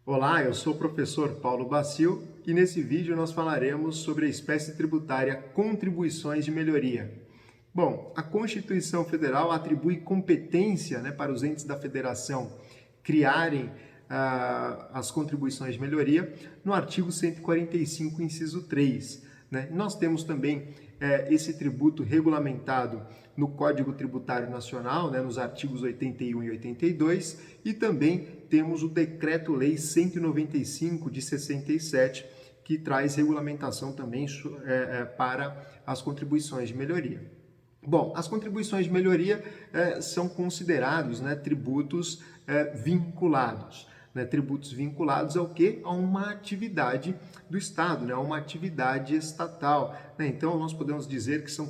Olá, eu sou o professor Paulo Bacil e nesse vídeo nós falaremos sobre a espécie tributária contribuições de melhoria. Bom, a Constituição Federal atribui competência, para os entes da federação criarem as contribuições de melhoria no artigo 145, inciso 3. Nós temos também esse tributo regulamentado no Código Tributário Nacional, nos artigos 81 e 82, e também temos o Decreto-Lei 195 de 67, que traz regulamentação também para as contribuições de melhoria. Bom, as contribuições de melhoria são considerados tributos vinculados. Tributos vinculados ao quê? A uma atividade do Estado, a uma atividade estatal. Então, nós podemos dizer que são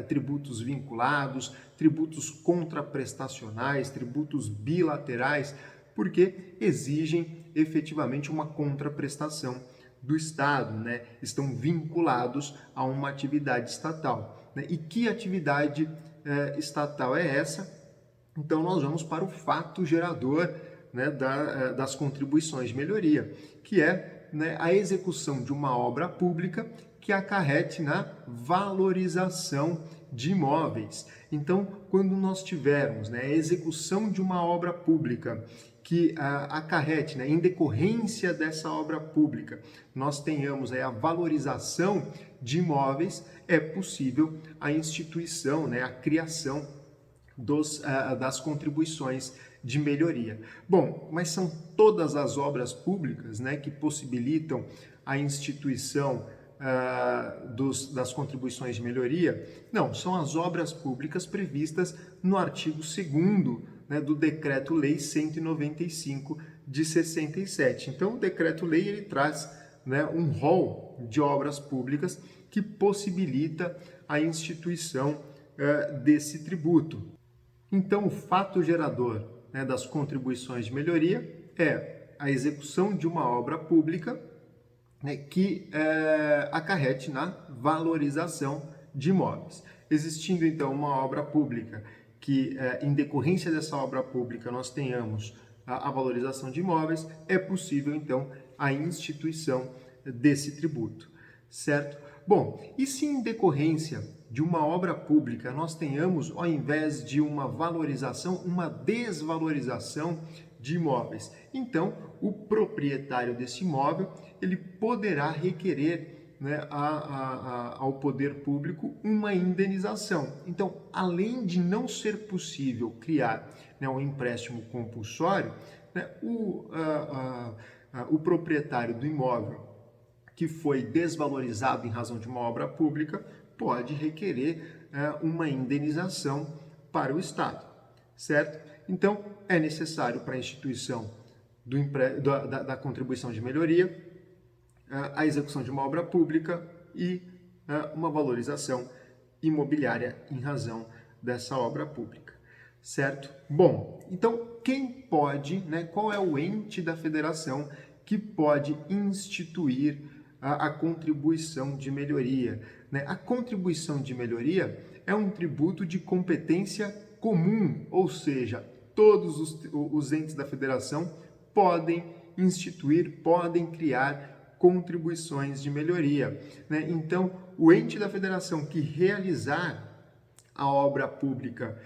tributos vinculados, tributos contraprestacionais, tributos bilaterais, porque exigem efetivamente uma contraprestação do Estado, estão vinculados a uma atividade estatal. E que atividade estatal é essa? Então, nós vamos para o fato gerador das contribuições de melhoria, que é a execução de uma obra pública que acarrete na valorização de imóveis. Então, quando nós tivermos a execução de uma obra pública que acarrete, em decorrência dessa obra pública, nós tenhamos a valorização de imóveis, é possível a instituição, a criação das contribuições de melhoria. Bom, mas são todas as obras públicas que possibilitam a instituição das contribuições de melhoria? Não, são as obras públicas previstas no artigo 2º do Decreto-Lei 195 de 67. Então, o Decreto-Lei ele traz um rol de obras públicas que possibilita a instituição desse tributo. Então, o fato gerador das contribuições de melhoria é a execução de uma obra pública que acarrete na valorização de imóveis. Existindo, então, uma obra pública que, em decorrência dessa obra pública, nós tenhamos a valorização de imóveis, é possível, então, a instituição desse tributo, certo? Bom, e se em decorrência de uma obra pública nós tenhamos, ao invés de uma valorização, uma desvalorização de imóveis? Então, o proprietário desse imóvel, ele poderá requerer ao poder público uma indenização. Então, além de não ser possível criar um empréstimo compulsório, o proprietário do imóvel que foi desvalorizado em razão de uma obra pública pode requerer uma indenização para o Estado, certo? Então, é necessário para a instituição da contribuição de melhoria a execução de uma obra pública e uma valorização imobiliária em razão dessa obra pública, certo? Bom, então quem pode, qual é o ente da federação que pode instituir a contribuição de melhoria? A contribuição de melhoria é um tributo de competência comum, ou seja, todos os entes da federação podem instituir, podem criar contribuições de melhoria. Então, o ente da federação que realizar a obra pública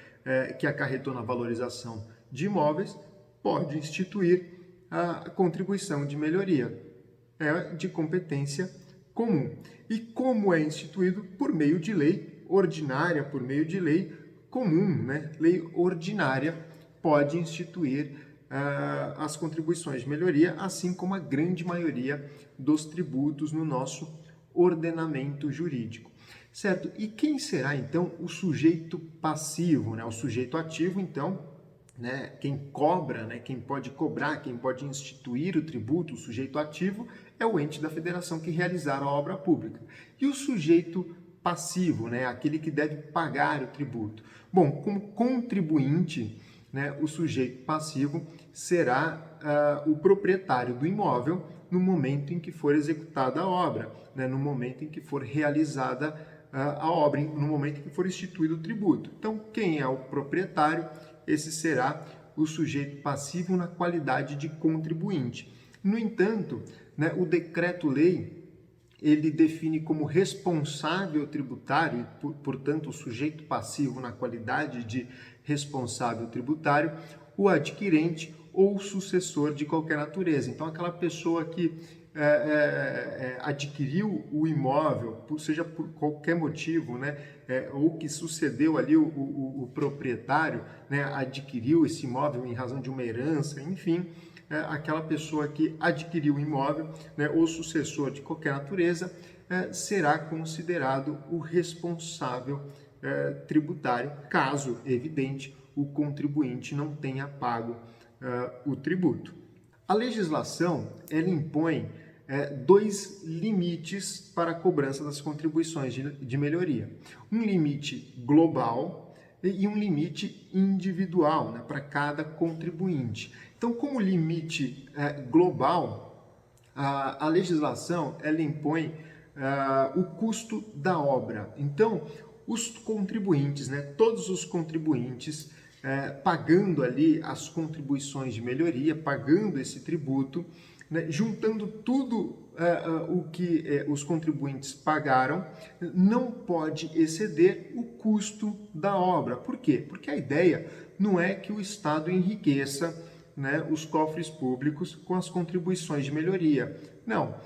que acarretou na valorização de imóveis pode instituir a contribuição de melhoria. É de competência comum. E como é instituído? Por meio de lei ordinária, por meio de lei comum, Lei ordinária pode instituir as contribuições de melhoria, assim como a grande maioria dos tributos no nosso ordenamento jurídico, certo? E quem será, então, o sujeito passivo, O sujeito ativo, então, quem cobra, quem pode cobrar, quem pode instituir o tributo, o sujeito ativo, é o ente da federação que realizar a obra pública. E o sujeito passivo, aquele que deve pagar o tributo? Bom, como contribuinte, o sujeito passivo será o proprietário do imóvel no momento em que for executada a obra, no momento em que for realizada a obra, no momento em que for instituído o tributo. Então, quem é o proprietário? Esse será o sujeito passivo na qualidade de contribuinte. No entanto, né, o decreto-lei ele define como responsável tributário, e, portanto, o sujeito passivo na qualidade de responsável tributário, o adquirente ou sucessor de qualquer natureza. Então, aquela pessoa que adquiriu o imóvel, seja por qualquer motivo, né, ou que sucedeu ali o proprietário, né, adquiriu esse imóvel em razão de uma herança, enfim, aquela pessoa que adquiriu o imóvel, né, ou sucessor de qualquer natureza, será considerado o responsável tributário, caso, evidente, o contribuinte não tenha pago o tributo. A legislação ela impõe dois limites para a cobrança das contribuições de melhoria. Um limite global e um limite individual, né, para cada contribuinte. Então, como limite global, a legislação ela impõe o custo da obra. Então, os contribuintes, né, todos os contribuintes, pagando ali as contribuições de melhoria, pagando esse tributo, né, juntando tudo o que os contribuintes pagaram, não pode exceder o custo da obra. Por quê? Porque a ideia não é que o Estado enriqueça, né, os cofres públicos com as contribuições de melhoria. Não.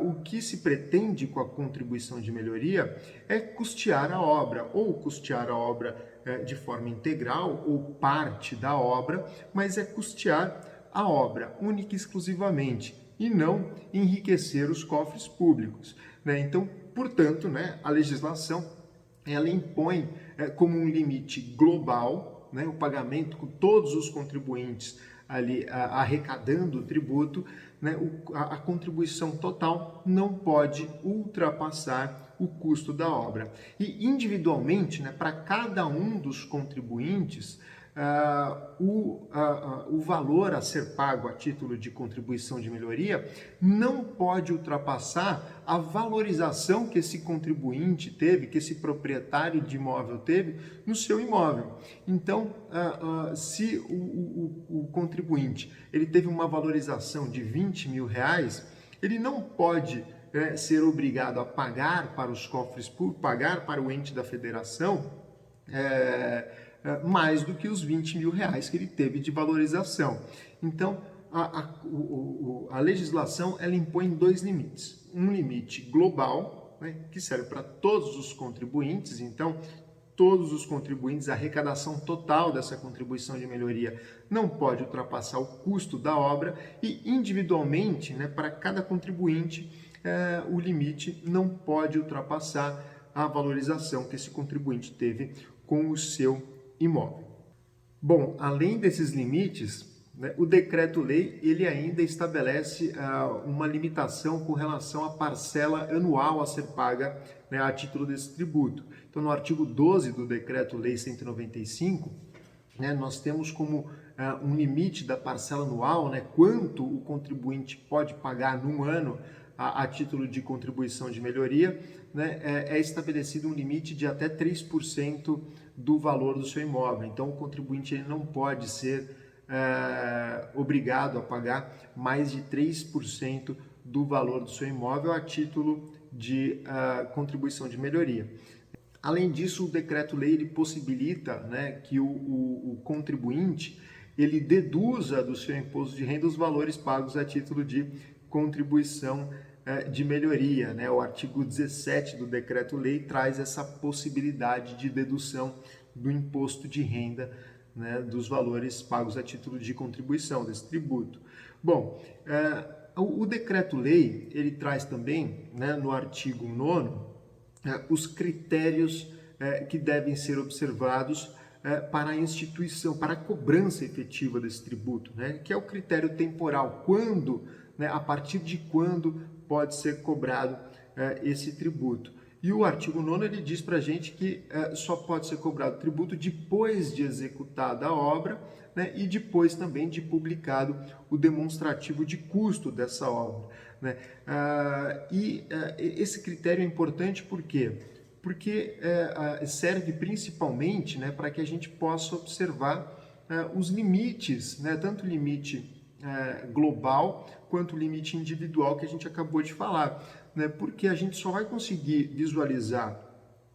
O que se pretende com a contribuição de melhoria é custear a obra, ou custear a obra de forma integral ou parte da obra, mas é custear a obra única e exclusivamente e não enriquecer os cofres públicos, né? Então, portanto, né, a legislação ela impõe como um limite global, né, o pagamento com todos os contribuintes ali arrecadando o tributo, né, a contribuição total não pode ultrapassar o custo da obra. E individualmente, né, para cada um dos contribuintes, o valor a ser pago a título de contribuição de melhoria não pode ultrapassar a valorização que esse contribuinte teve, que esse proprietário de imóvel teve no seu imóvel. Então, se o contribuinte ele teve uma valorização de R$20.000, ele não pode ser obrigado a pagar para os cofres públicos, pagar para o ente da federação, mais do que os R$20.000 que ele teve de valorização. Então, a legislação ela impõe dois limites. Um limite global, né, que serve para todos os contribuintes, então todos os contribuintes, a arrecadação total dessa contribuição de melhoria não pode ultrapassar o custo da obra e individualmente, né, para cada contribuinte, o limite não pode ultrapassar a valorização que esse contribuinte teve com o seu imóvel. Bom, além desses limites, né, o decreto-lei ele ainda estabelece uma limitação com relação à parcela anual a ser paga, né, a título desse tributo. Então, no artigo 12 do decreto-lei 195, né, nós temos como um limite da parcela anual, né, quanto o contribuinte pode pagar num ano a título de contribuição de melhoria, né, é estabelecido um limite de até 3% do valor do seu imóvel. Então, o contribuinte ele não pode ser obrigado a pagar mais de 3% do valor do seu imóvel a título de contribuição de melhoria. Além disso, o decreto-lei ele possibilita, né, que o contribuinte ele deduza do seu imposto de renda os valores pagos a título de contribuição de melhoria, né? O artigo 17 do decreto-lei traz essa possibilidade de dedução do imposto de renda, né, dos valores pagos a título de contribuição desse tributo. Bom, o decreto-lei ele traz também, né, no artigo 9º, os critérios que devem ser observados para a instituição, para a cobrança efetiva desse tributo, né, que é o critério temporal, quando, né, a partir de quando pode ser cobrado esse tributo. E o artigo 9º ele diz para a gente que só pode ser cobrado tributo depois de executada a obra, né, e depois também de publicado o demonstrativo de custo dessa obra, né? Esse critério é importante por quê? Porque serve principalmente, né, para que a gente possa observar os limites, né, tanto o limite global quanto o limite individual que a gente acabou de falar, né? Porque a gente só vai conseguir visualizar,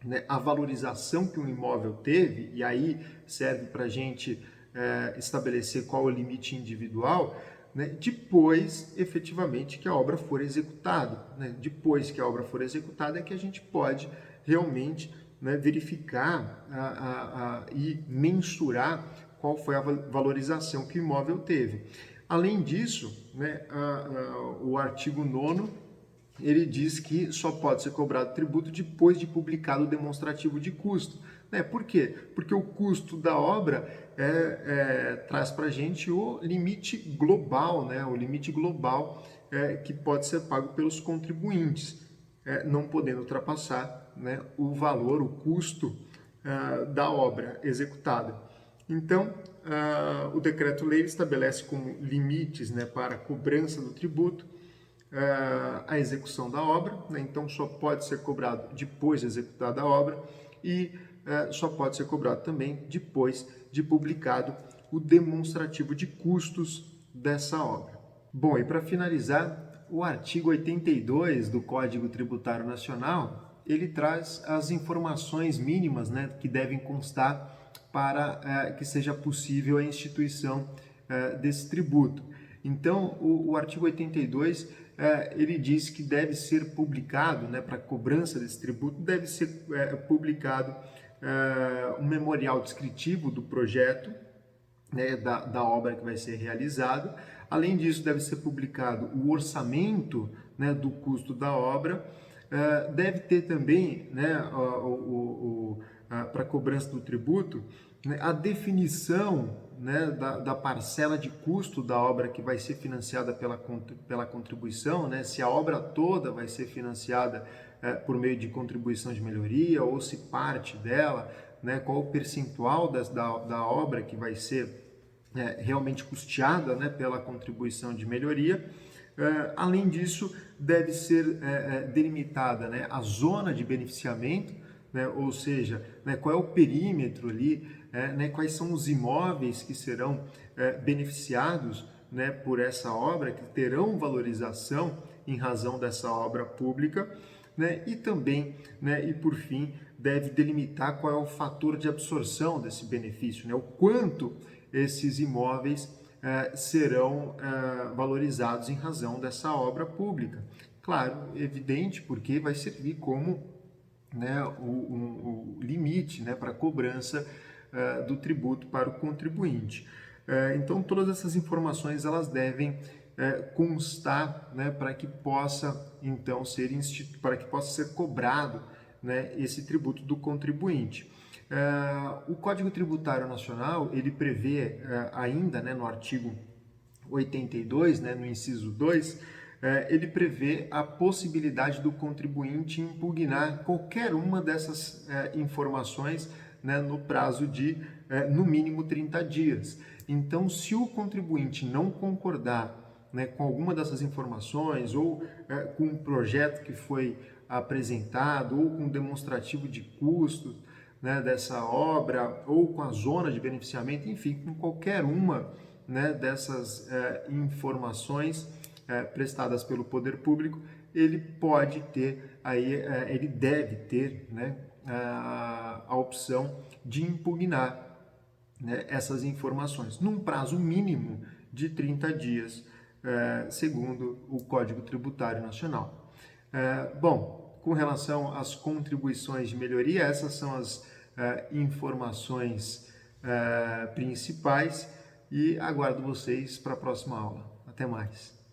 né, a valorização que um imóvel teve, e aí serve para a gente estabelecer qual é o limite individual, né, depois, efetivamente, que a obra for executada. Né? Depois que a obra for executada é que a gente pode realmente, né, verificar e mensurar qual foi a valorização que o imóvel teve. Além disso, né, o artigo 9º, ele diz que só pode ser cobrado tributo depois de publicado o demonstrativo de custo. Né? Por quê? Porque o custo da obra traz para a gente o limite global, né? O limite global que pode ser pago pelos contribuintes, não podendo ultrapassar, né, o valor, o custo da obra executada. Então, o decreto-lei estabelece como limites, né, para a cobrança do tributo a execução da obra, né? Então só pode ser cobrado depois de executada a obra e só pode ser cobrado também depois de publicado o demonstrativo de custos dessa obra. Bom, e para finalizar, o artigo 82 do Código Tributário Nacional, ele traz as informações mínimas, né, que devem constar para que seja possível a instituição desse tributo. Então, o artigo 82, ele diz que deve ser publicado, né, para cobrança desse tributo, deve ser publicado um memorial descritivo do projeto, né, da obra que vai ser realizada. Além disso, deve ser publicado o orçamento, né, do custo da obra. Deve ter também, né, para cobrança do tributo, né, a definição, né, da parcela de custo da obra que vai ser financiada pela contribuição, né, se a obra toda vai ser financiada por meio de contribuição de melhoria ou se parte dela, né, qual o percentual da obra que vai ser realmente custeada, né, pela contribuição de melhoria. Além disso, deve ser delimitada, né, a zona de beneficiamento, né, ou seja, né, qual é o perímetro ali, né, quais são os imóveis que serão beneficiados, né, por essa obra, que terão valorização em razão dessa obra pública, né, e também, né, e por fim, deve delimitar qual é o fator de absorção desse benefício, né, o quanto esses imóveis serão valorizados em razão dessa obra pública. Claro, evidente, porque vai servir como, né, o limite, né, para a cobrança do tributo para o contribuinte. Então, todas essas informações elas devem constar, né, para que possa então para que possa ser cobrado, né, esse tributo do contribuinte. O Código Tributário Nacional ele prevê ainda, né, no artigo 82, né, no inciso 2, ele prevê a possibilidade do contribuinte impugnar qualquer uma dessas informações, né, no prazo de, no mínimo, 30 dias. Então, se o contribuinte não concordar, né, com alguma dessas informações ou com um projeto que foi apresentado ou com um demonstrativo de custos, né, dessa obra ou com a zona de beneficiamento, enfim, com qualquer uma, né, dessas informações prestadas pelo poder público, ele pode ter aí, ele deve ter, né, a opção de impugnar, né, essas informações num prazo mínimo de 30 dias, segundo o Código Tributário Nacional. Bom, com relação às contribuições de melhoria, essas são as informações principais e aguardo vocês para a próxima aula. Até mais!